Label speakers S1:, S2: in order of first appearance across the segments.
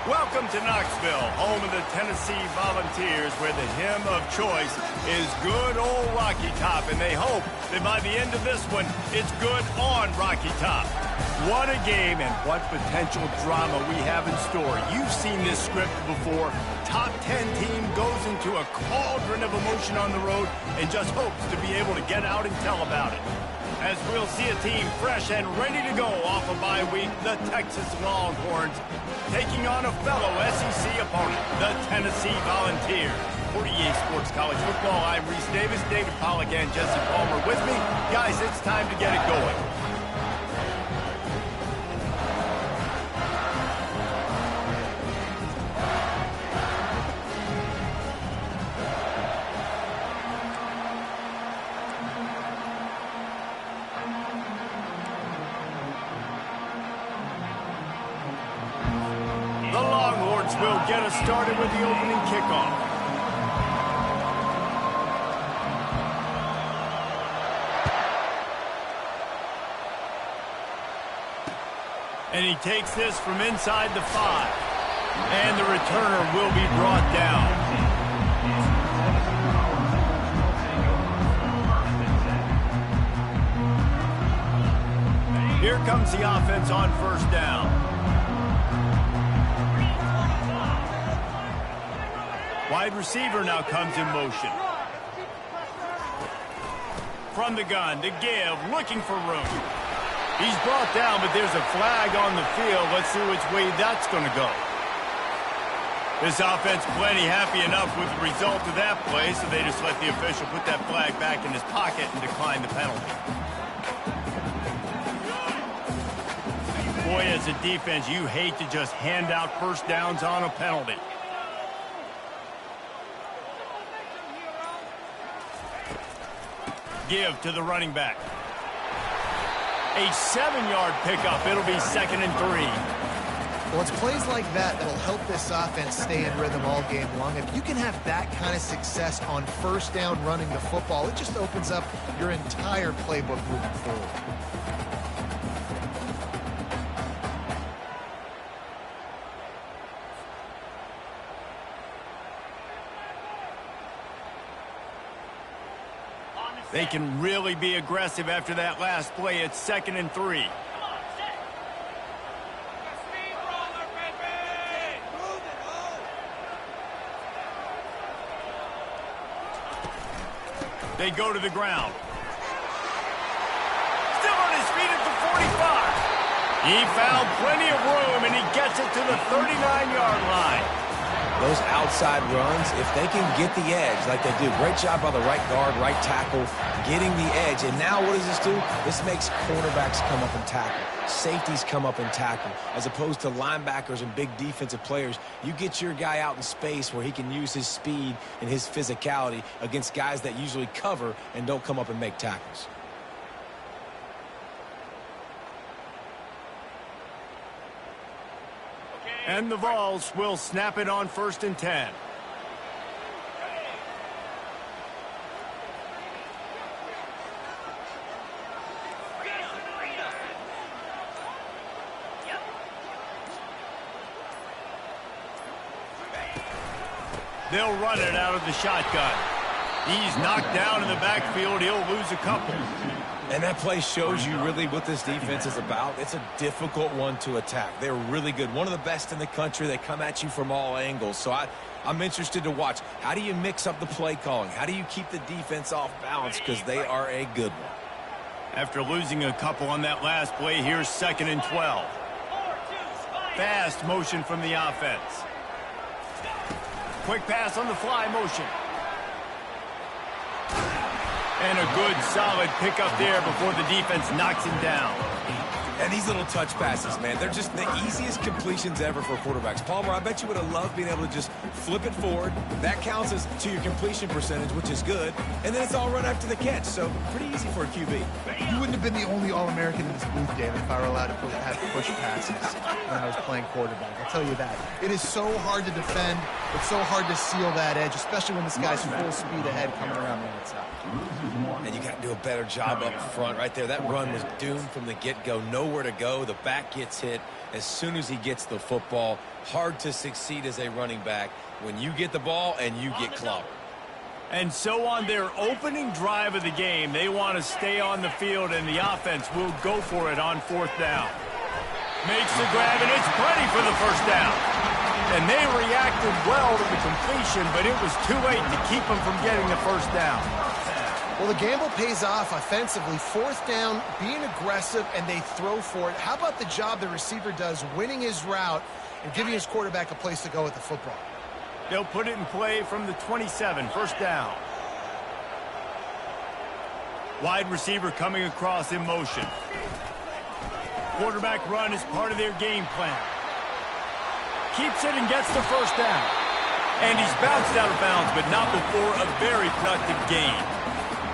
S1: Welcome to Knoxville, home of the Tennessee Volunteers, where the hymn of choice is good old Rocky Top, and they hope that by the end of this one, it's good on Rocky Top. What a game and what potential drama we have in store. You've seen this script before. Top 10 team goes into a cauldron of emotion on the road and just hopes to be able to get out and tell about it. As we'll see a team fresh and ready to go off a bye week, the Texas Longhorns taking on a fellow SEC opponent, the Tennessee Volunteers. For EA Sports College Football, I'm Reese Davis, David Pollack, and Jesse Palmer with me. Guys, it's time to get it going. Will get us started with the opening kickoff. And he takes this from inside the 5. And the returner will be brought down. Here comes the offense on first down. Wide receiver now comes in motion. From the gun to give, looking for room. He's brought down, but there's a flag on the field. Let's see which way that's going to go. This offense plenty happy enough with the result of that play, so they just let the official put that flag back in his pocket and decline the penalty. Boy, as a defense, you hate to just hand out first downs on a penalty. Give to the running back. A 7-yard pickup. It'll be 2nd and 3.
S2: Well, it's plays like that that'll help this offense stay in rhythm all game long. If you can have that kind of success on first down running the football, it just opens up your entire playbook moving forward.
S1: They can really be aggressive after that last play. It's 2nd and 3. They go to the ground. Still on his feet at the 45. He found plenty of room, and he gets it to the 39-yard line.
S3: Those outside runs, if they can get the edge like they do, great job by the right guard, right tackle, getting the edge. And now what does this do? This makes cornerbacks come up and tackle. Safeties come up and tackle. As opposed to linebackers and big defensive players, you get your guy out in space where he can use his speed and his physicality against guys that usually cover and don't come up and make tackles.
S1: And the Vols will snap it on 1st and 10. They'll run it out of the shotgun. He's knocked down in the backfield. He'll lose a couple.
S3: And that play shows you really what this defense is about. It's a difficult one to attack. They're really good. One of the best in the country. They come at you from all angles. So I'm interested to watch. How do you mix up the play calling? How do you keep the defense off balance? Because they are a good one.
S1: After losing a couple on that last play, here's 2nd and 12. Fast motion from the offense. Quick pass on the fly motion. And a good, solid pickup there before the defense knocks him down.
S3: And these little touch passes, man, they're just the easiest completions ever for quarterbacks. Palmer, I bet you would have loved being able to just flip it forward. That counts as to your completion percentage, which is good. And then it's all run after the catch, so pretty easy for a QB.
S2: You wouldn't have been the only All-American in this booth, David, if I were allowed to have push passes when I was playing quarterback. I'll tell you that. It is so hard to defend. It's so hard to seal that edge, especially when this guy's full speed ahead coming around the outside.
S3: And you got to do a better job up front right there. That run was doomed from the get-go. No nowhere to go. The back gets hit as soon as he gets the football. Hard to succeed as a running back when you get the ball and you get clobbered.
S1: And so on their opening drive of the game, they want to stay on the field, and the offense will go for it on 4th down. Makes the grab, and it's plenty for the first down. And they reacted well to the completion, but it was too late to keep them from getting the first down.
S2: Well, the gamble pays off offensively. 4th down, being aggressive, and they throw for it. How about the job the receiver does winning his route and giving his quarterback a place to go with the football?
S1: They'll put it in play from the 27, first down. Wide receiver coming across in motion. Quarterback run is part of their game plan. Keeps it and gets the first down. And he's bounced out of bounds, but not before a very productive gain.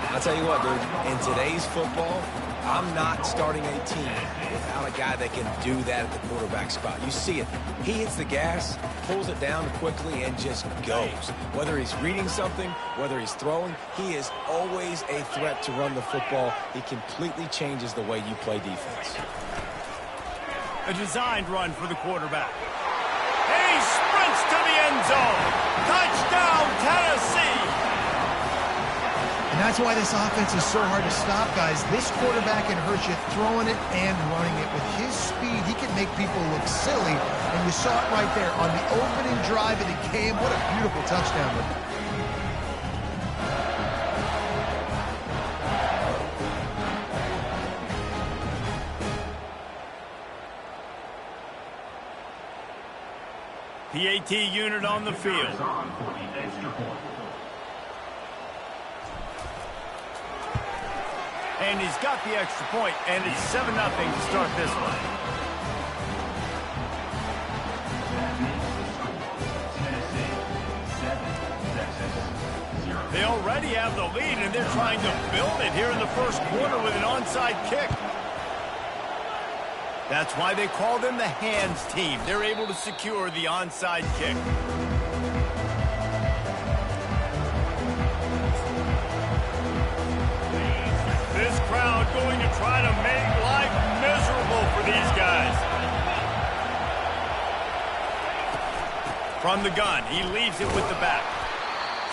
S3: I'll tell you what, dude, in today's football, I'm not starting a team without a guy that can do that at the quarterback spot. You see it. He hits the gas, pulls it down quickly, and just goes. Whether he's reading something, whether he's throwing, he is always a threat to run the football. He completely changes the way you play defense.
S1: A designed run for the quarterback. He sprints to the end zone. Touchdown, Tennessee!
S2: And that's why this offense is so hard to stop, guys. This quarterback can hurt you throwing it and running it. With his speed, he can make people look silly. And you saw it right there on the opening drive of the game. What a beautiful touchdown.
S1: PAT unit on the field. And he's got the extra point, and it's 7-0 to start this one. They already have the lead, and they're trying to build it here in the first quarter with an onside kick. That's why they call them the hands team. They're able to secure the onside kick. This crowd going to try to make life miserable for these guys. From the gun, he leaves it with the back.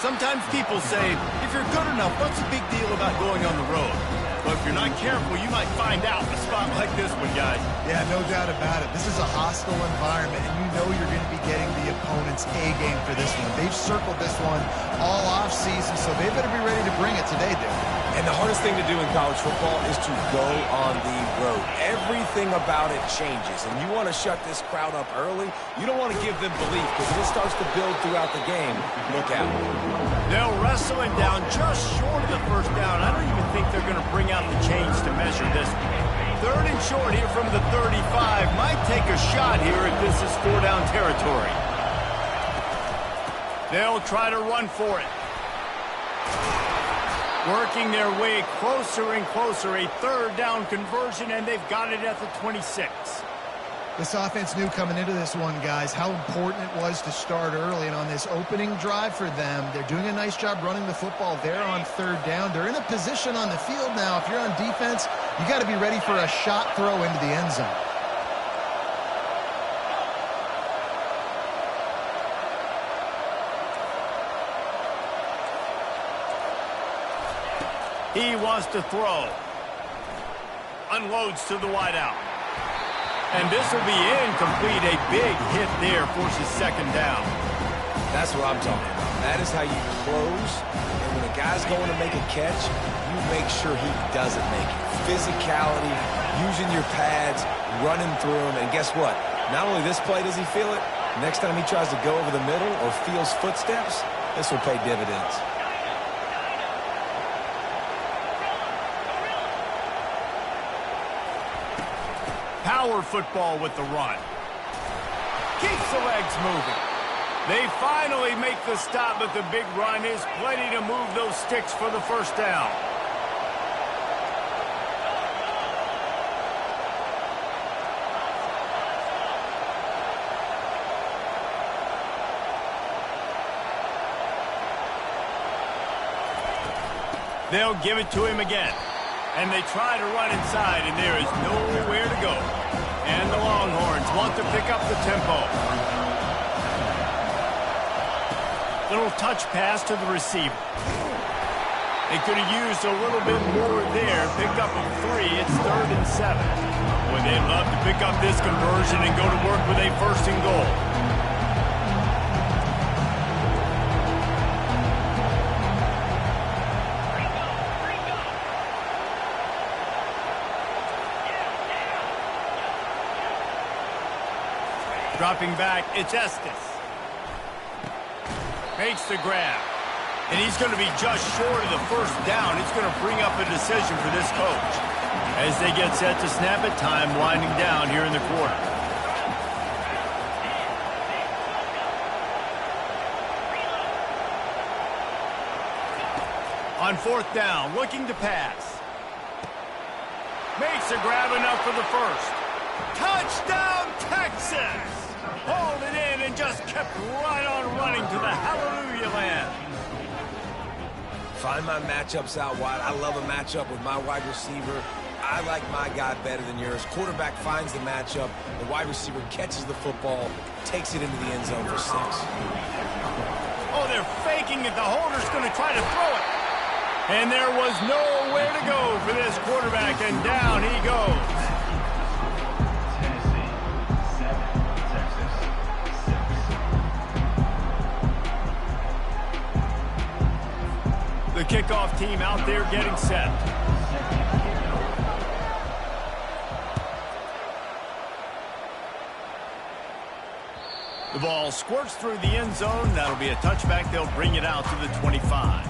S1: Sometimes people say, if you're good enough, what's the big deal about going on the road? But if you're not careful, you might find out in a spot like this one, guys.
S2: Yeah, no doubt about it. This is a hostile environment, and you know you're going to be getting the opponent's A game for this one. They've circled this one all offseason, so they better be ready to bring it today, dude.
S3: And the hardest thing to do in college football is to go on the road. Everything about it changes, and you want to shut this crowd up early. You don't want to give them belief, because if it starts to build throughout the game, look out.
S1: They'll wrestle him down just short of the first down. I don't even think they're going to bring out the chains to measure this one. 3rd and short here from the 35. Might take a shot here if this is 4-down territory. They'll try to run for it. Working their way closer and closer. A 3rd down conversion, and they've got it at the 26.
S2: This offense knew coming into this one, guys, how important it was to start early. And on this opening drive for them, they're doing a nice job running the football. They're on 3rd down. They're in a position on the field now. If you're on defense, you got to be ready for a shot throw into the end zone.
S1: He wants to throw. Unloads to the wideout. And this will be incomplete. A big hit there forces 2nd down.
S3: That's what I'm talking about. That is how you close. And when a guy's going to make a catch, you make sure he doesn't make it. Physicality, using your pads, running through them. And guess what? Not only this play does he feel it, next time he tries to go over the middle or feels footsteps, this will pay dividends.
S1: Power football with the run. Keeps the legs moving. They finally make the stop, but the big run is plenty to move those sticks for the first down. They'll give it to him again. And they try to run inside, and there is nowhere to go. And the Longhorns want to pick up the tempo. Little touch pass to the receiver. They could have used a little bit more there. Pick up a 3. It's 3rd and 7. Boy, they'd love to pick up this conversion and go to work with a 1st and goal. Dropping back, it's Estes. Makes the grab. And he's going to be just short of the 1st down. It's going to bring up a decision for this coach. As they get set to snap it, time winding down here in the quarter. On 4th down, looking to pass. Makes a grab enough for the 1st. Touchdown, Texas! Hauled it in and just kept right on running to the hallelujah land.
S3: Find my matchups out wide. I love a matchup with my wide receiver. I like my guy better than yours. Quarterback finds the matchup. The wide receiver catches the football, takes it into the end zone for 6.
S1: Oh, they're faking it. The holder's going to try to throw it. And there was nowhere to go for this quarterback, and down he goes. The kickoff team out there getting set. The ball squirts through the end zone. That'll be a touchback. They'll bring it out to the 25.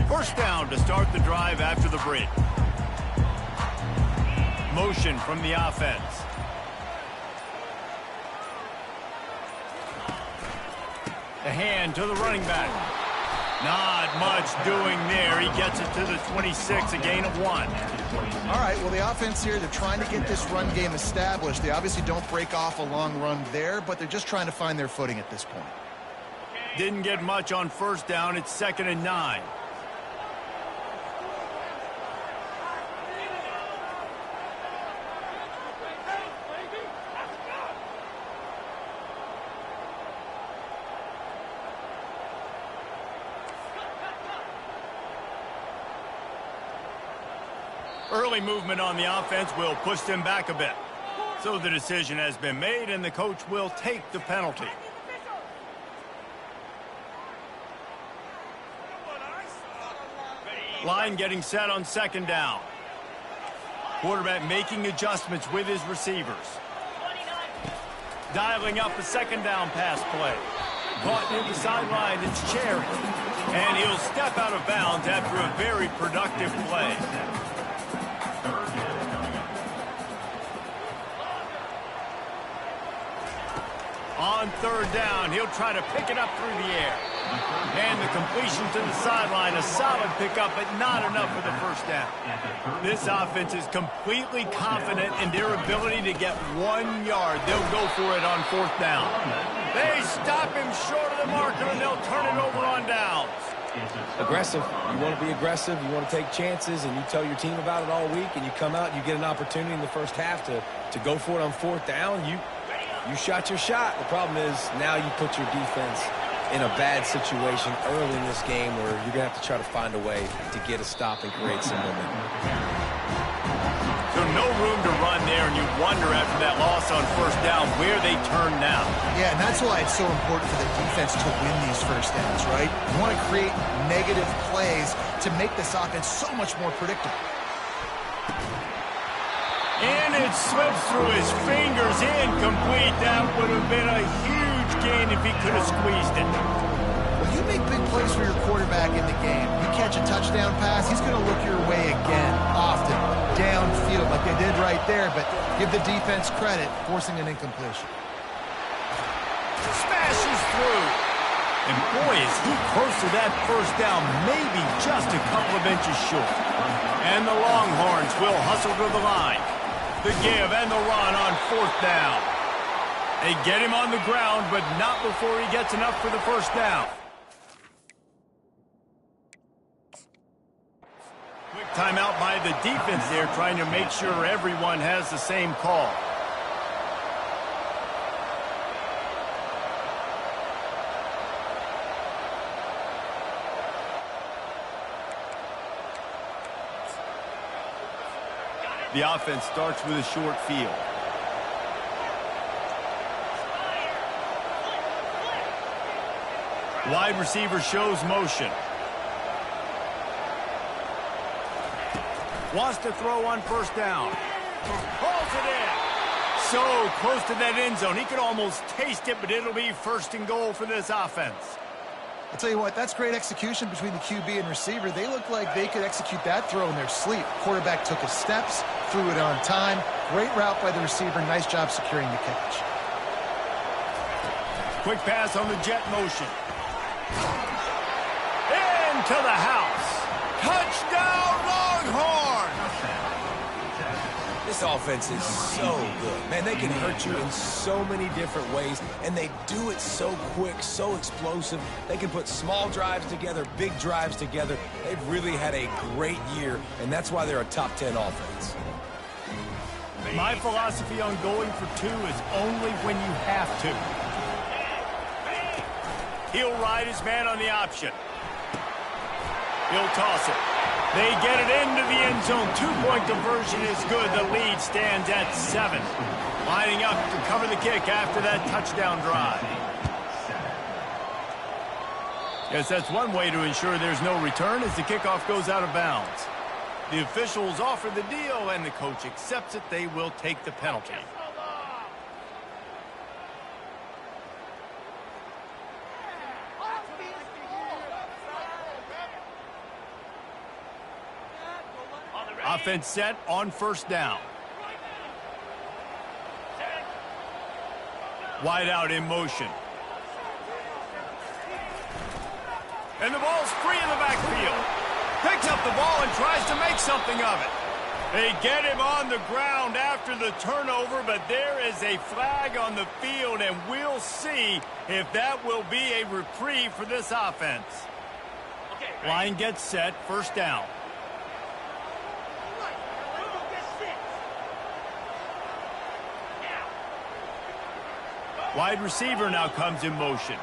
S1: First down to start the drive after the break. Motion from the offense. The hand to the running back. Not much doing there. He gets it to the 26, a gain of 1.
S2: All right, well, the offense here, they're trying to get this run game established. They obviously don't break off a long run there, but they're just trying to find their footing at this point.
S1: Didn't get much on 1st down. It's 2nd and 9. Early movement on the offense will push them back a bit. So the decision has been made, and the coach will take the penalty. Line getting set on 2nd down. Quarterback making adjustments with his receivers. Dialing up a 2nd down pass play. Caught near the sideline, it's Cherry. And he'll step out of bounds after a very productive play. On 3rd down, he'll try to pick it up through the air. And the completion to the sideline, a solid pickup, but not enough for the 1st down. This offense is completely confident in their ability to get 1 yard. They'll go for it on 4th down. They stop him short of the marker, and they'll turn it over on downs.
S3: Aggressive. You want to be aggressive. You want to take chances, and you tell your team about it all week, and you come out and you get an opportunity in the 1st half to go for it on 4th down. You shot your shot. The problem is now you put your defense in a bad situation early in this game where you're going to have to try to find a way to get a stop and create some momentum.
S1: So no room to run there, and you wonder after that loss on 1st down where they turn now.
S2: Yeah, and that's why it's so important for the defense to win these 1st downs, right? You want to create negative plays to make this offense so much more predictable.
S1: And it slips through his fingers, incomplete. That would have been a huge gain if he could have squeezed it.
S2: Well, you make big plays for your quarterback in the game. You catch a touchdown pass, he's going to look your way again, often, downfield like they did right there, but give the defense credit, forcing an incompletion.
S1: Smashes through. And boy, is he close to that first down, maybe just a couple of inches short. And the Longhorns will hustle to the line. The give and the run on 4th down. They get him on the ground, but not before he gets enough for the first down. Quick timeout by the defense there, trying to make sure everyone has the same call. The offense starts with a short field. Wide receiver shows motion. Wants to throw on 1st down. Pulls it in. So close to that end zone. He could almost taste it, but it'll be 1st and goal for this offense.
S2: I'll tell you what, that's great execution between the QB and receiver. They look like they could execute that throw in their sleep. Quarterback took his steps, threw it on time. Great route by the receiver. Nice job securing the catch.
S1: Quick pass on the jet motion. Into the house. Touchdown, Longhorns!
S3: This offense is so good. Man, they can hurt you in so many different ways, and they do it so quick, so explosive. They can put small drives together, big drives together. They've really had a great year, and that's why they're a top 10 offense.
S1: My philosophy on going for 2 is only when you have to. He'll ride his man on the option. He'll toss it. They get it into the end zone. 2-point conversion is good. The lead stands at 7. Lining up to cover the kick after that touchdown drive. Yes, that's one way to ensure there's no return as the kickoff goes out of bounds. The officials offer the deal, and the coach accepts it. They will take the penalty. Offense set on 1st down. Wide out in motion. And the ball's free in the backfield. Picks up the ball and tries to make something of it. They get him on the ground after the turnover, but there is a flag on the field, and we'll see if that will be a reprieve for this offense. Line gets set, 1st down. Wide receiver now comes in motion.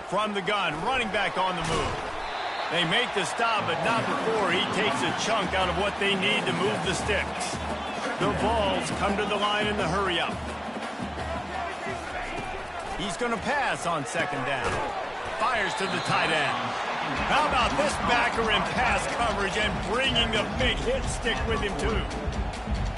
S1: From the gun, running back on the move. They make the stop, but not before he takes a chunk out of what they need to move the sticks. The Vols come to the line in the hurry-up. He's going to pass on 2nd down. Fires to the tight end. How about this backer in pass coverage and bringing the big hit stick with him, too?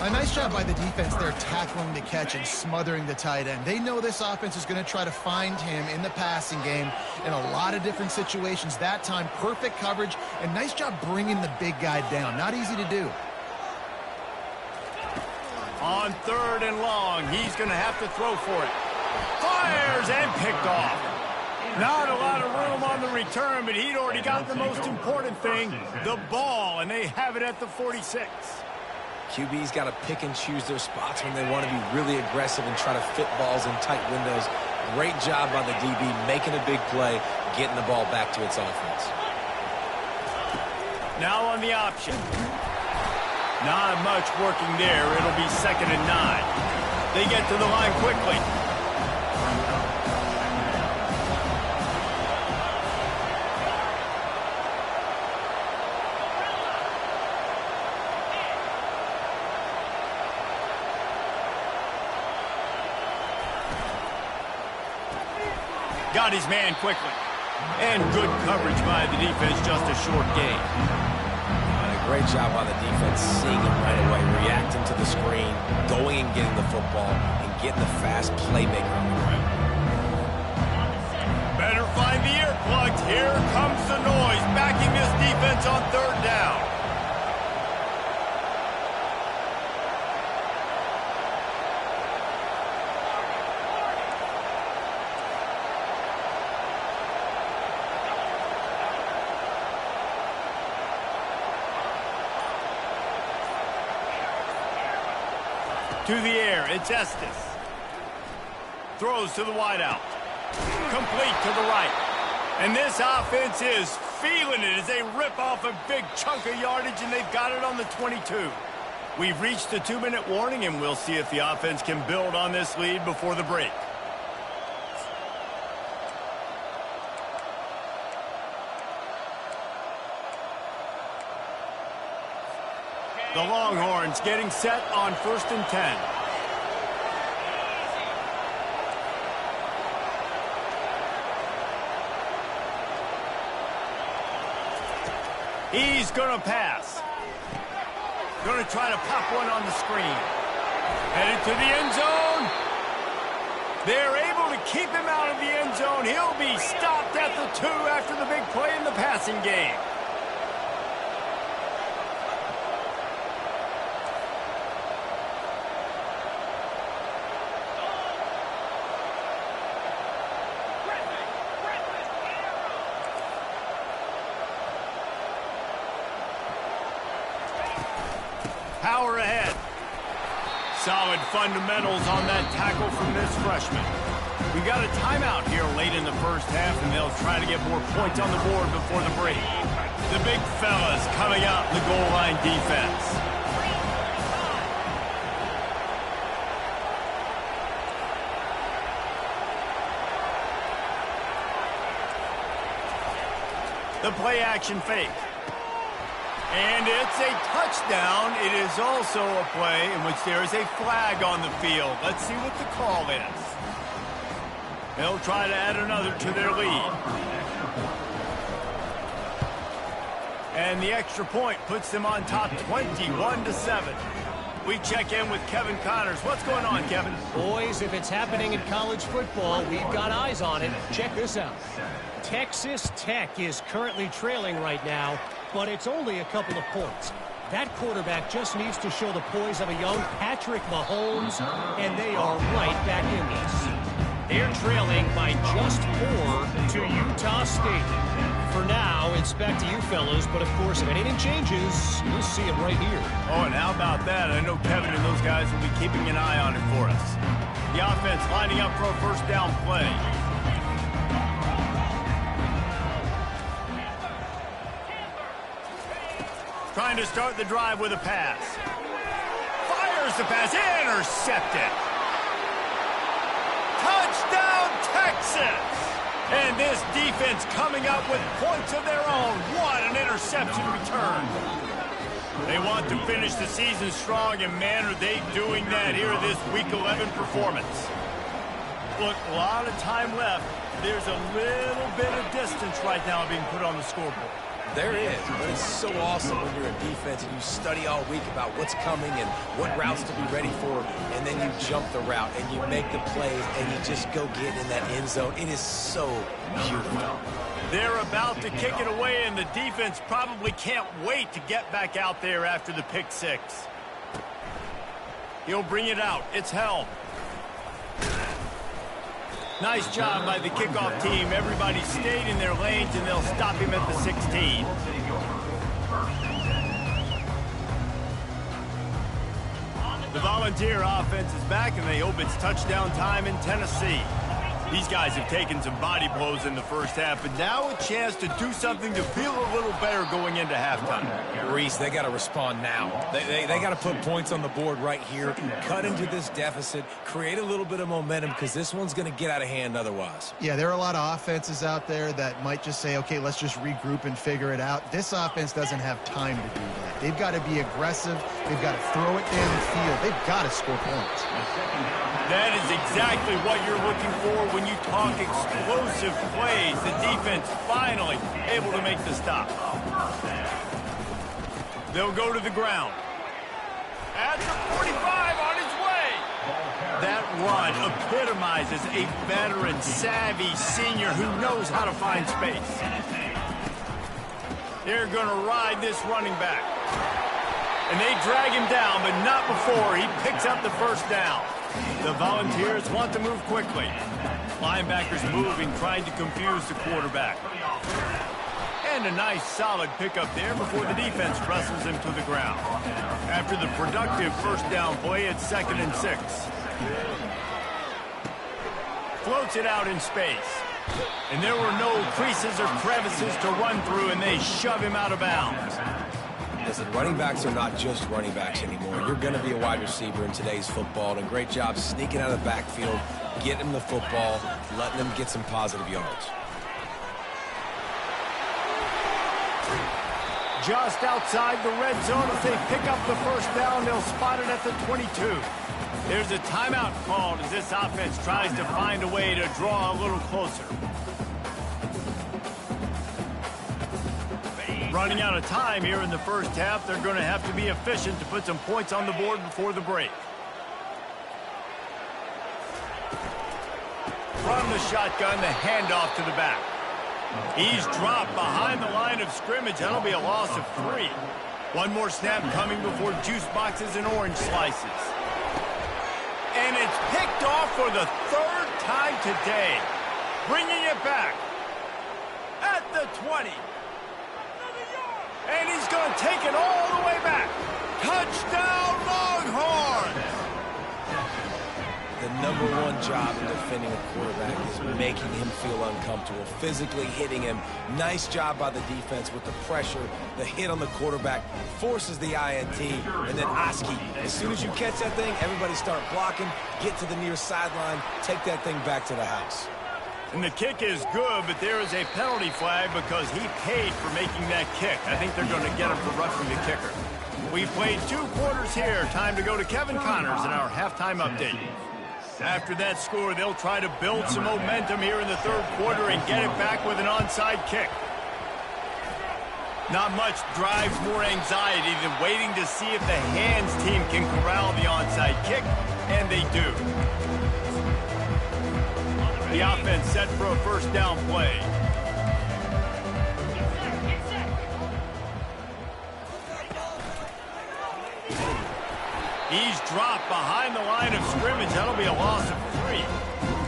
S2: A nice job by the defense there, tackling the catch and smothering the tight end. They know this offense is going to try to find him in the passing game in a lot of different situations. That time, perfect coverage, and nice job bringing the big guy down. Not easy to do.
S1: On 3rd and long, he's going to have to throw for it. Fires and picked off. Not a lot of room on the return, but he'd already got the most important thing, the ball, and they have it at the 46.
S3: QB's got to pick and choose their spots when they want to be really aggressive and try to fit balls in tight windows. Great job by the DB making a big play, getting the ball back to its offense.
S1: Now on the option. Not much working there. It'll be 2nd and 9. They get to the line quickly. Got his man quickly. And good coverage by the defense, just a short gain.
S3: A great job by the defense, seeing it right away, reacting to the screen, going and getting the football, and getting the fast playmaker on the ground.
S1: Better find the earplugs. Here comes the noise, backing this defense on 3rd down. To the air, it's Estes. Throws to the wideout. Complete to the right. And this offense is feeling it as they rip off a big chunk of yardage, and they've got it on the 22. We've reached the 2-minute warning, and we'll see if the offense can build on this lead before the break. The Longhorns getting set on 1st and 10. He's going to pass. Going to try to pop one on the screen. Headed to the end zone. They're able to keep him out of the end zone. He'll be stopped at the 2 after the big play in the passing game. Power ahead. Solid fundamentals on that tackle from this freshman. We've got a timeout here late in the first half, and they'll try to get more points on the board before the break. The big fellas coming out in the goal line defense. The play action fake. And it's a touchdown. It is also a play in which there is a flag on the field. Let's see what the call is. They'll try to add another to their lead. And the extra point puts them on top 21-7. We check in with Kevin Connors. What's going on, Kevin?
S4: Boys, if it's happening in college football, we've got eyes on it. Check this out. Texas Tech is currently trailing right now, but it's only a couple of points. That quarterback just needs to show the poise of a young Patrick Mahomes, and they are right back in this. They're trailing by just 4 to Utah State. For now, it's back to you fellas, but of course, if anything changes, you'll see it right here.
S1: Oh, and how about that? I know Kevin and those guys will be keeping an eye on it for us. The offense lining up for a first down play. Trying to start the drive with a pass. Fires the pass. Intercepted. Touchdown, Texas! And this defense coming up with points of their own. What an interception return. They want to finish the season strong, and man, are they doing that here this Week 11 performance. Look, a lot of time left. There's a little bit of distance right now being put on the scoreboard.
S3: There is, but it's so awesome when you're a defense and you study all week about what's coming and what routes to be ready for, and then you jump the route and you make the plays and you just go get in that end zone. It is so beautiful.
S1: They're about to kick it away, and the defense probably can't wait to get back out there after the pick six. He'll bring it out. It's Helm. Nice job by the kickoff team. Everybody stayed in their lanes, and they'll stop him at the 16. The Volunteer offense is back, and they hope it's touchdown time in Tennessee. These guys have taken some body blows in the first half, but now a chance to do something to feel a little better going into halftime.
S3: Reese, they got to respond now. They got to put points on the board right here, cut into this deficit, create a little bit of momentum, because this one's going to get out of hand otherwise.
S2: Yeah, there are a lot of offenses out there that might just say, okay, let's just regroup and figure it out. This offense doesn't have time to do that. They've got to be aggressive. They've got to throw it down the field. They've got to score points.
S1: That is exactly what you're looking for when you talk explosive plays. The defense finally able to make the stop. They'll go to the ground. At the 45 on his way. That run epitomizes a veteran, savvy senior who knows how to find space. They're going to ride this running back. And they drag him down, but not before he picks up the first down. The Volunteers want to move quickly. Linebackers moving, trying to confuse the quarterback. And a nice solid pickup there before the defense wrestles him to the ground. After the productive first down play, it's 2nd and 6. Floats it out in space. And there were no creases or crevices to run through, and they shove him out of bounds.
S3: Listen, running backs are not just running backs anymore. You're going to be a wide receiver in today's football, and a great job sneaking out of the backfield, getting him the football, letting him get some positive yards.
S1: Just outside the red zone as they pick up the first down. They'll spot it at the 22. There's a timeout called as this offense tries to find a way to draw a little closer. Running out of time here in the first half. They're going to have to be efficient to put some points on the board before the break. From the shotgun, the handoff to the back. He's dropped behind the line of scrimmage. That'll be a loss of 3. One more snap coming before juice boxes and orange slices. And it's picked off for the 3rd time today. Bringing it back at the 20. And he's going to take it all the way back. Touchdown, Longhorns!
S3: The #1 job in defending a quarterback is making him feel uncomfortable, physically hitting him. Nice job by the defense with the pressure. The hit on the quarterback forces the INT. And then Oski, as soon as you catch that thing, everybody start blocking, get to the near sideline, take that thing back to the house.
S1: And the kick is good, but there is a penalty flag because he paid for making that kick. I think they're going to get him for roughing the kicker. We've played 2 quarters here. Time to go to Kevin Connors in our halftime update. After that score, they'll try to build some momentum here in the 3rd quarter and get it back with an onside kick. Not much drives more anxiety than waiting to see if the hands team can corral the onside kick, and they do. The offense set for a first down play. He's dropped behind the line of scrimmage. That'll be a loss of 3.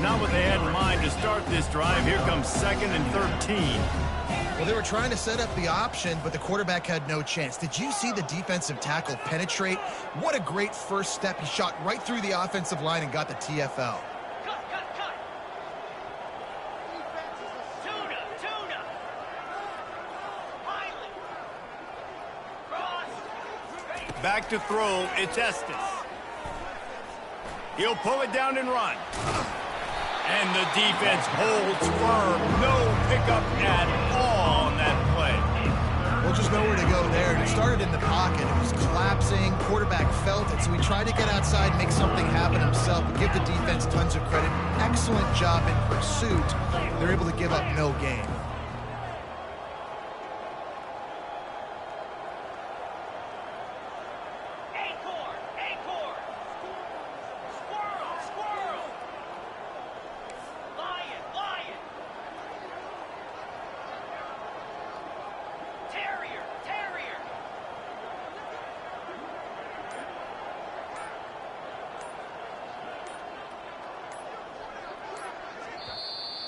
S1: Not what they had in mind to start this drive. Here comes 2nd and 13.
S2: Well, they were trying to set up the option, but the quarterback had no chance. Did you see the defensive tackle penetrate? What a great first step. He shot right through the offensive line and got the TFL.
S1: Back to throw, it's Estes. He'll pull it down and run. And the defense holds firm. No pickup at all on that play.
S2: Well, just nowhere to go there. It started in the pocket. It was collapsing. Quarterback felt it, so he tried to get outside, make something happen himself, but give the defense tons of credit. Excellent job in pursuit. They're able to give up no gain.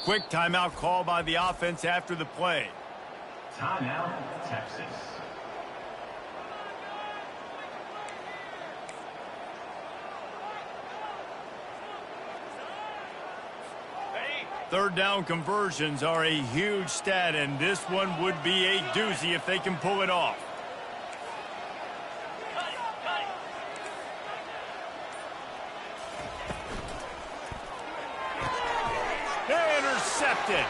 S1: Quick timeout call by the offense after the play.
S5: Timeout, Texas.
S1: Third down conversions are a huge stat, and this one would be a doozy if they can pull it off. Intercepted.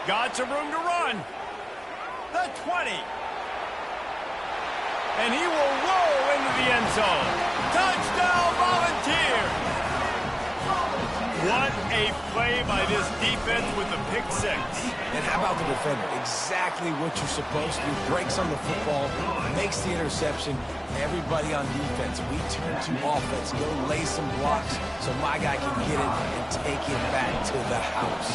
S1: Got some room to run. The 20. And he will roll into the end zone. Touchdown, Volunteers! What a play by this defense with the pick 6.
S3: And how about the defender? Exactly what you're supposed to do. Breaks on the football, makes the interception. Everybody on defense, we turn to offense. Go lay some blocks so my guy can get it and take it back to the house.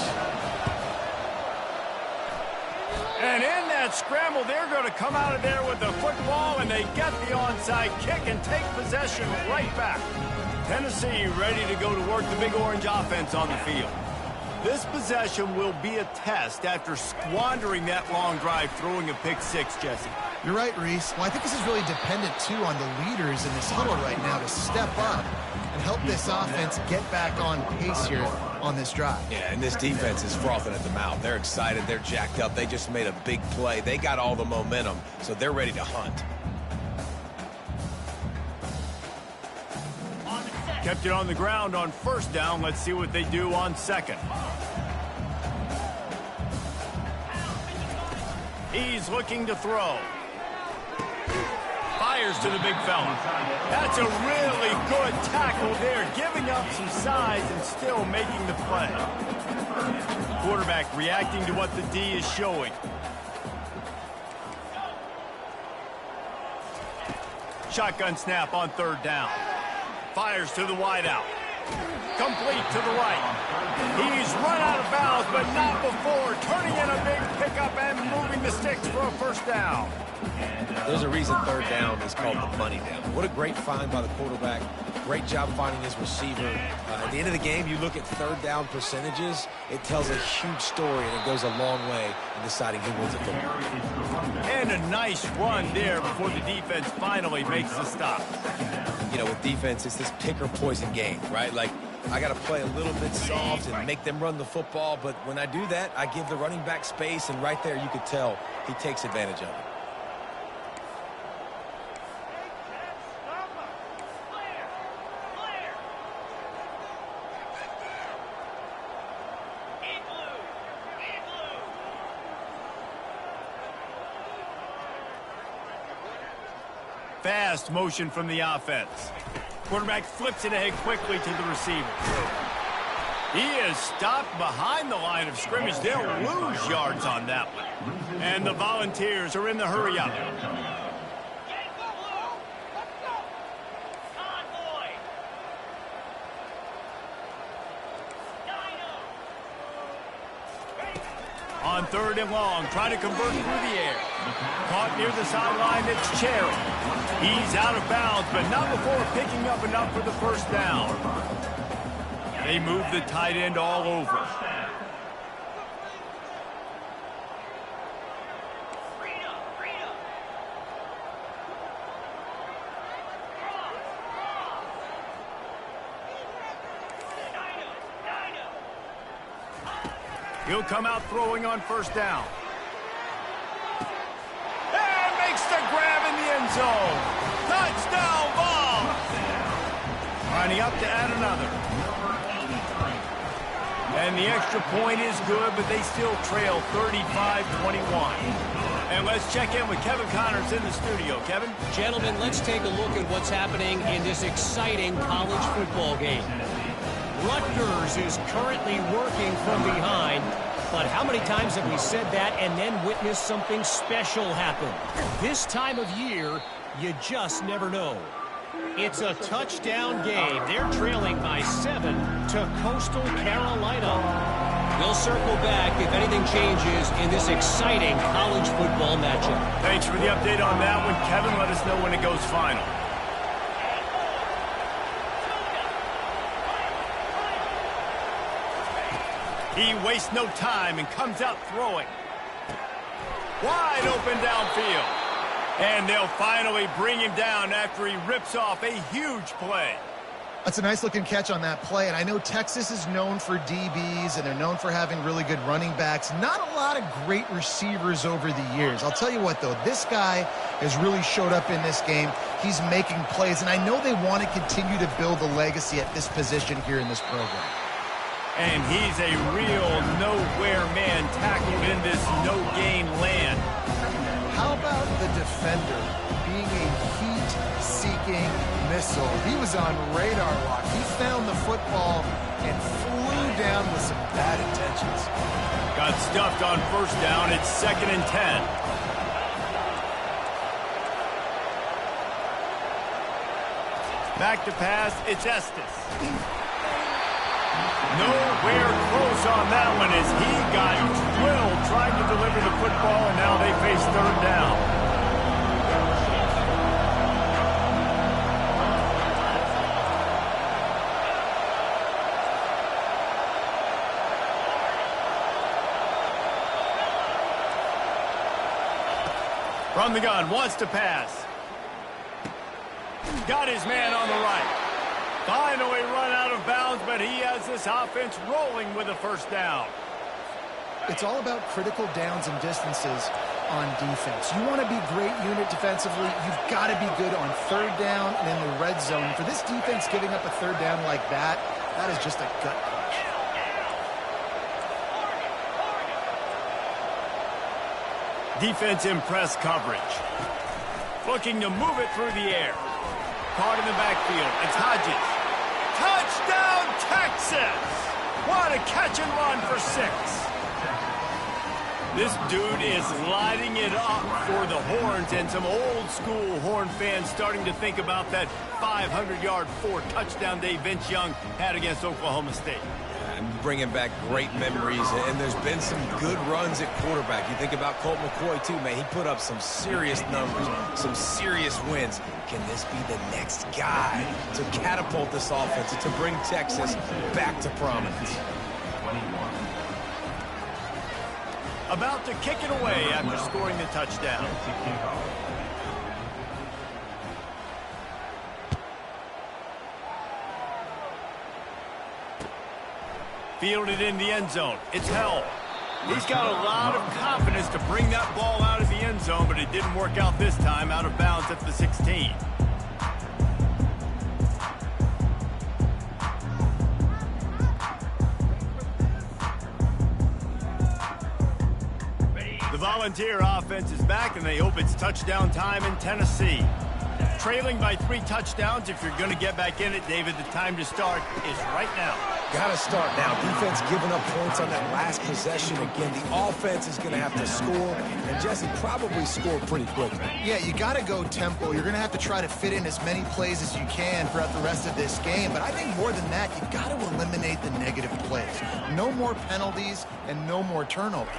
S1: And in that scramble, they're going to come out of there with the football, and they get the onside kick and take possession right back. Tennessee ready to go to work the Big Orange offense on the field. This possession will be a test after squandering that long drive throwing a pick six, Jesse.
S2: You're right, Reese. Well, I think this is really dependent, too, on the leaders in this huddle right now to step up and help this offense get back on pace here on this drive.
S3: Yeah, and this defense is frothing at the mouth. They're excited. They're jacked up. They just made a big play. They got all the momentum, so they're ready to hunt.
S1: Kept it on the ground on first down. Let's see what they do on second. He's looking to throw. Fires to the big fella. That's a really good tackle there, giving up some size and still making the play. Quarterback reacting to what the D is showing. Shotgun snap on third down. Fires to the wideout. Complete to the right. He's run out of bounds, but not before turning in a big pickup and moving the sticks for a first down.
S3: There's a reason third down is called the money down. What a great find by the quarterback. Great job finding his receiver. At the end of the game, you look at third down percentages. It tells a huge story, and it goes a long way in deciding who wins a football.
S1: And a nice run there before the defense finally makes the stop.
S3: You know, with defense, it's this pick or poison game, right? Like, I got to play a little bit soft and make them run the football, but when I do that, I give the running back space, and right there you could tell he takes advantage of it.
S1: Fast motion from the offense. Quarterback flips it ahead quickly to the receiver. He is stopped behind the line of scrimmage. They'll lose yards on that one. And the Volunteers are in the hurry-up. On third and long, trying to convert through the air. Caught near the sideline, it's Cherry. He's out of bounds, but not before picking up enough for the first down. They move the tight end all over. He'll come out throwing on first down. And makes the grab in the end zone. Touchdown ball. Lining up to add another. And the extra point is good, but they still trail 35-21. And let's check in with Kevin Connors in the studio. Kevin?
S4: Gentlemen, let's take a look at what's happening in this exciting college football game. Rutgers is currently working from behind, but how many times have we said that and then witnessed something special happen? This time of year, you just never know. It's a touchdown game. They're trailing by 7 to Coastal Carolina. We'll circle back if anything changes in this exciting college football matchup.
S1: Thanks for the update on that one, Kevin. Let us know when it goes final. He wastes no time and comes out throwing. Wide open downfield. And they'll finally bring him down after he rips off a huge play.
S2: That's a nice-looking catch on that play, and I know Texas is known for DBs, and they're known for having really good running backs. Not a lot of great receivers over the years. I'll tell you what, though, this guy has really showed up in this game. He's making plays, and I know they want to continue to build a legacy at this position here in this program.
S1: And he's a real nowhere man tackled in this no-gain land.
S2: How about the defender being a heat-seeking missile? He was on radar lock. He found the football and flew down with some bad intentions.
S1: Got stuffed on first down. It's 2nd and 10. Back to pass. It's Estes. Nowhere close on that one as he got drilled trying to deliver the football, and now they face third down. From the gun, wants to pass. Got his man on the right. Finally run out of bounds, but he has this offense rolling with a first down.
S2: It's all about critical downs and distances on defense. You want to be great unit defensively. You've got to be good on third down and in the red zone. For this defense giving up a third down like that, that is just a gut punch.
S1: Defense in press coverage. Looking to move it through the air. Caught in the backfield. It's Hodges. Touchdown, Texas! What a catch and run for 6. This dude is lighting it up for the Horns, and some old-school Horn fans starting to think about that 500-yard 4-touchdown day Vince Young had against Oklahoma State.
S3: I'm bringing back great memories, and there's been some good runs at quarterback. You think about Colt McCoy, too, man. He put up some serious numbers, some serious wins. Can this be the next guy to catapult this offense and to bring Texas back to prominence?
S1: About to kick it away after scoring the touchdown. Fielded in the end zone. It's held. He's got a lot of confidence to bring that ball out of the end zone, but it didn't work out this time, out of bounds at the 16. The Volunteer offense is back, and they hope it's touchdown time in Tennessee. Trailing by 3 touchdowns. If you're going to get back in it, David, the time to start is right now.
S3: Got to start now. Defense giving up points on that last possession. Again, the offense is going to have to score, and Jesse probably score pretty quickly.
S2: Yeah, you got to go tempo. You're going to have to try to fit in as many plays as you can throughout the rest of this game. But I think more than that, you got to eliminate the negative plays. No more penalties and no more turnovers.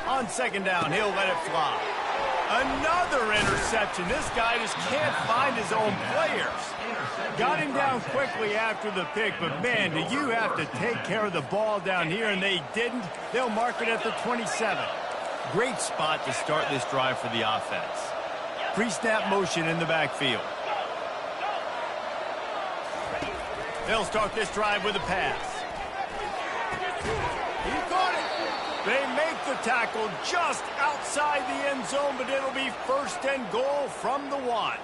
S1: On second down, he'll let it fly. Another interception. This guy just can't find his own players. Got him down quickly after the pick, but man, do you have to take care of the ball down here, and they didn't. They'll mark it at the 27. Great spot to start this drive for the offense. Pre-snap motion in the backfield. They'll start this drive with a pass. He caught it. They make the tackle just outside the end zone, but it'll be 1st and goal from the 1.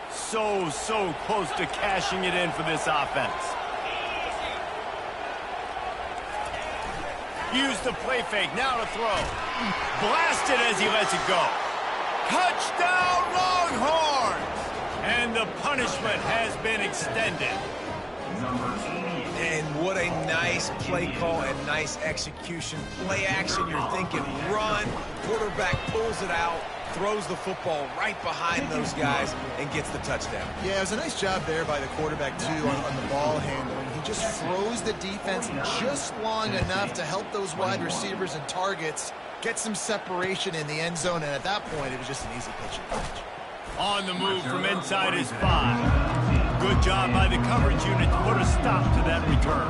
S1: So close to cashing it in for this offense. Use the play fake, now to throw. Blasted as he lets it go. Touchdown, Longhorns! And the punishment has been extended.
S3: And what a nice play call and nice execution. Play action, you're thinking run. Quarterback pulls it out, throws the football right behind those guys, and gets the touchdown.
S2: Yeah, it was a nice job there by the quarterback, too, on the ball handling. He just froze the defense just long enough to help those wide receivers and targets get some separation in the end zone, and at that point, it was just an easy pitch and catch.
S1: On the move from inside his 5. Good job by the coverage unit to put a stop to that return.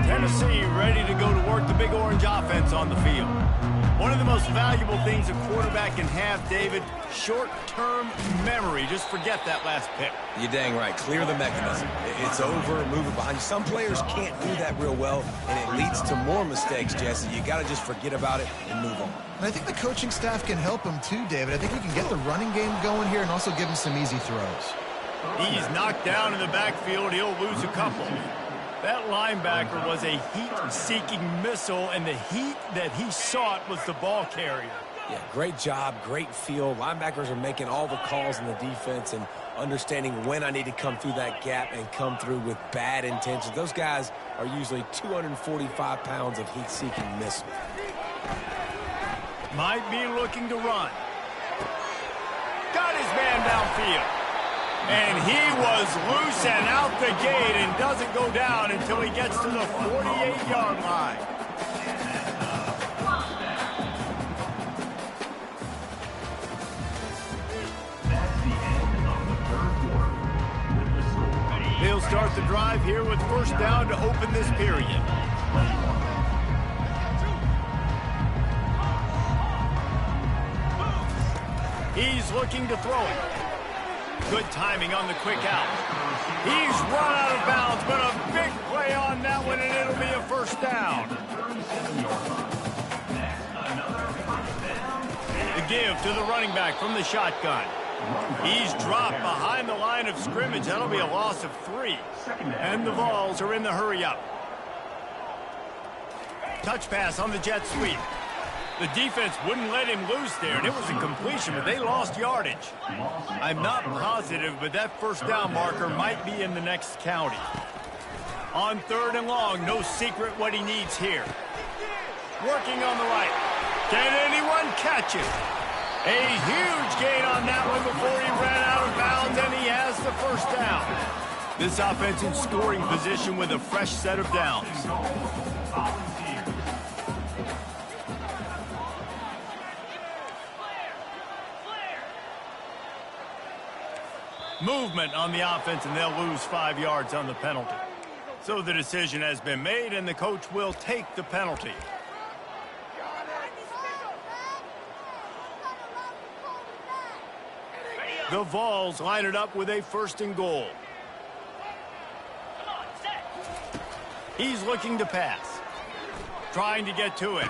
S1: Tennessee ready to go to work the Big Orange offense on the field. One of the most valuable things a quarterback can have, David, short-term memory. Just forget that last pick.
S3: You're dang right. Clear the mechanism. It's over, move it behind you. Some players can't do that real well, and it leads to more mistakes, Jesse. You got to just forget about it and move on.
S2: And I think the coaching staff can help him too, David. I think he can get the running game going here and also give him some easy throws.
S1: He's knocked down in the backfield. He'll lose a couple. That linebacker was a heat-seeking missile, and the heat that he sought was the ball carrier.
S3: Yeah, great job, great feel. Linebackers are making all the calls in the defense and understanding when I need to come through that gap and come through with bad intentions. Those guys are usually 245 pounds of heat-seeking missile.
S1: Might be looking to run. Got his man downfield. And he was loose and out the gate and doesn't go down until he gets to the 48-yard line. They'll start the drive here with 1st down to open this period. He's looking to throw it. Good timing on the quick out. He's run out of bounds, but a big play on that one, and it'll be a first down. The give to the running back from the shotgun. He's dropped behind the line of scrimmage. That'll be a loss of 3. And the Vols are in the hurry-up. Touch pass on the jet sweep. The defense wouldn't let him loose there, and it was a completion, but they lost yardage. I'm not positive, but that first down marker might be in the next county. On 3rd and long, no secret what he needs here. Working on the right. Can anyone catch it? A huge gain on that one before he ran out of bounds, and he has the first down. This offense in scoring position with a fresh set of downs. Movement on the offense, and they'll lose 5 yards on the penalty. So the decision has been made, and the coach will take the penalty. The Vols line it up with a 1st and goal. He's looking to pass. Trying to get to it.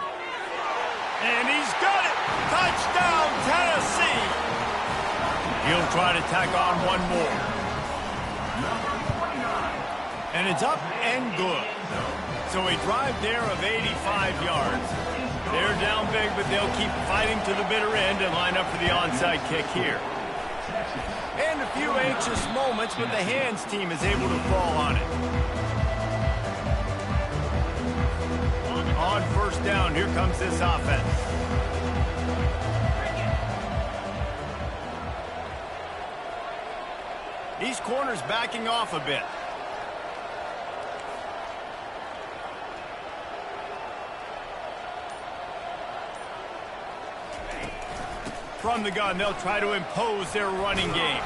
S1: And he's got it! Touchdown, Tennessee! He'll try to tack on one more. And it's up and good. So a drive there of 85 yards. They're down big, but they'll keep fighting to the bitter end and line up for the onside kick here. And a few anxious moments, but the hands team is able to fall on it. On 1st down, here comes this offense. These corners backing off a bit. From the gun, they'll try to impose their running game.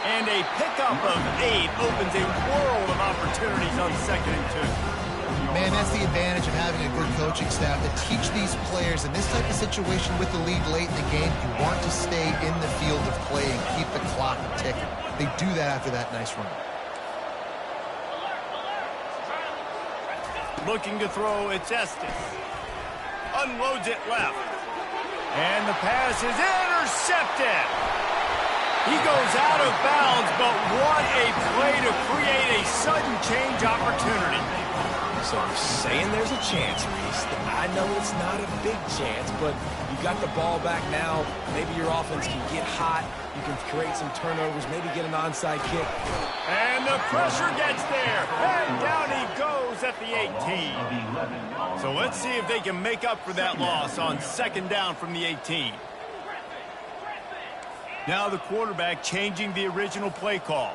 S1: And a pickup of 8 opens a world of opportunities on 2nd and 2.
S2: Man, that's the advantage of having a good coaching staff to teach these players in this type of situation with the lead late in the game. You want to stay in the field of play and keep the clock ticking. They do that after that nice run.
S1: Looking to throw, it's Estes. Unloads it left. And the pass is intercepted. He goes out of bounds, but what a play to create a sudden change opportunity.
S3: So you're saying there's a chance, Reese. I know it's not a big chance, but you got the ball back now. Maybe your offense can get hot. You can create some turnovers, maybe get an onside kick.
S1: And the pressure gets there. And down he goes at the 18. So let's see if they can make up for that loss on 2nd down from the 18. Now the quarterback changing the original play call.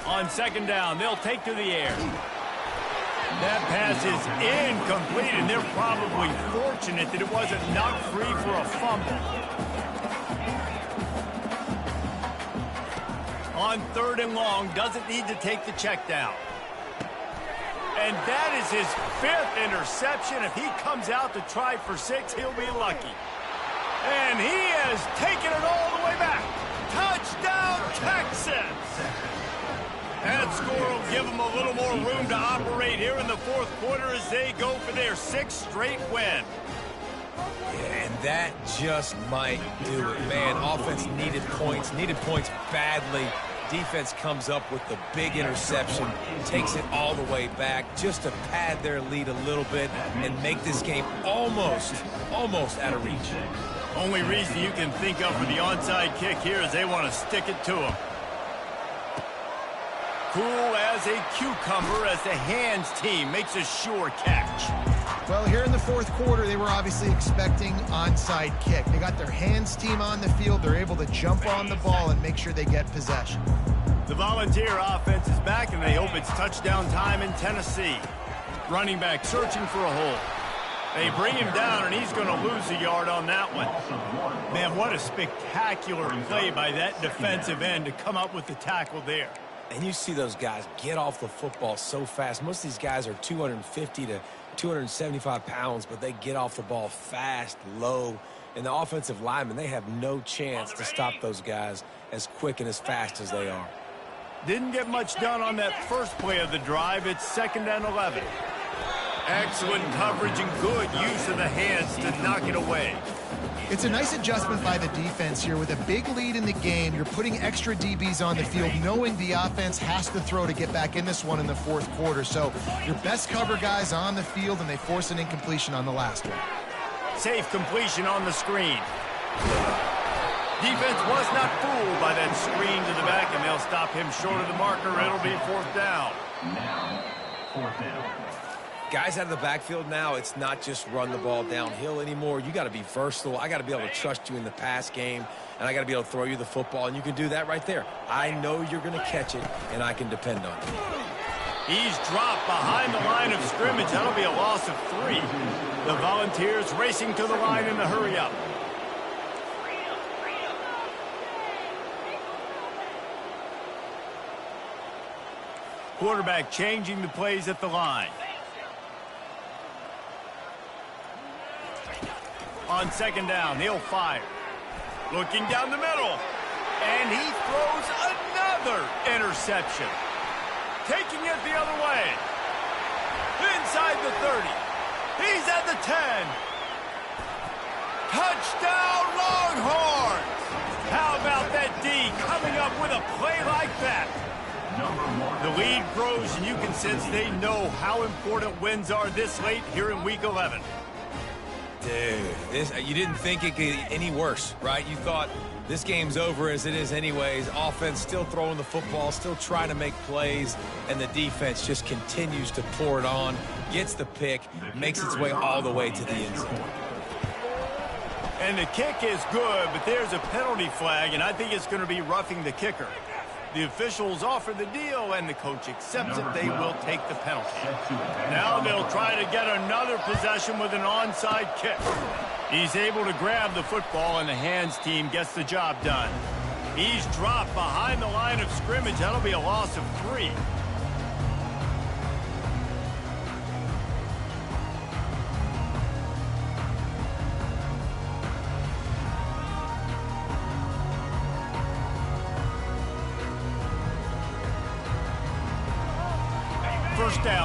S1: On 2nd down, they'll take to the air. That pass is incomplete, and they're probably fortunate that it wasn't knocked free for a fumble. On 3rd and long, doesn't need to take the check down. And that is his 5th interception. If he comes out to try for 6, he'll be lucky. And he has taken it all the way back. Touchdown, Texas! That score will give them a little more room to operate here in the 4th quarter as they go for their 6th straight win.
S3: Yeah, and that just might do it. Man, offense needed points badly. Defense comes up with the big interception, takes it all the way back just to pad their lead a little bit and make this game almost out of reach.
S1: Only reason you can think of for the onside kick here is they want to stick it to him. Cool as a cucumber as the hands team makes a sure catch.
S2: Well, here in the 4th quarter, they were obviously expecting onside kick. They got their hands team on the field. They're able to jump on the ball and make sure they get possession.
S1: The Volunteer offense is back, and they hope it's touchdown time in Tennessee. Running back searching for a hole. They bring him down, and he's going to lose a yard on that one. Man, what a spectacular play by that defensive end to come up with the tackle there.
S3: And you see those guys get off the football so fast. Most of these guys are 250 to 275 pounds, but they get off the ball fast, low, and the offensive linemen, they have no chance to stop those guys as quick and as fast as they are.
S1: Didn't get much done on that first play of the drive. It's 2nd and 11. Excellent coverage and good use of the hands to knock it away.
S2: It's a nice adjustment by the defense here. With a big lead in the game, you're putting extra DBs on the field, knowing the offense has to throw to get back in this one in the 4th quarter. So your best cover guys on the field, and they force an incompletion on the last one.
S1: Safe completion on the screen. Defense was not fooled by that screen to the back, and they'll stop him short of the marker. It'll be 4th down.
S5: Now, 4th down.
S3: Guys out of the backfield now, it's not just run the ball downhill anymore. You got to be versatile. I got to be able to trust you in the pass game, and I got to be able to throw you the football, and you can do that right there. I know you're going to catch it, and I can depend on it.
S1: He's dropped behind the line of scrimmage. That'll be a loss of 3. The Volunteers racing to the line in the hurry-up. Quarterback changing the plays at the line. On 2nd down, he'll fire. Looking down the middle. And he throws another interception. Taking it the other way. Inside the 30. He's at the 10. Touchdown, Longhorns! How about that D coming up with a play like that? The lead grows, and you can sense they know how important wins are this late here in Week 11.
S3: Dude, you didn't think it could get any worse, right? You thought this game's over as it is anyways. Offense still throwing the football, still trying to make plays, and the defense just continues to pour it on, gets the pick, makes its way all the way to the end zone.
S1: And the kick is good, but there's a penalty flag, and I think it's going to be roughing the kicker. The officials offer the deal, and the coach accepts it. They will take the penalty. Now they'll try to get another possession with an onside kick. He's able to grab the football, and the hands team gets the job done. He's dropped behind the line of scrimmage. That'll be a loss of 3. First down.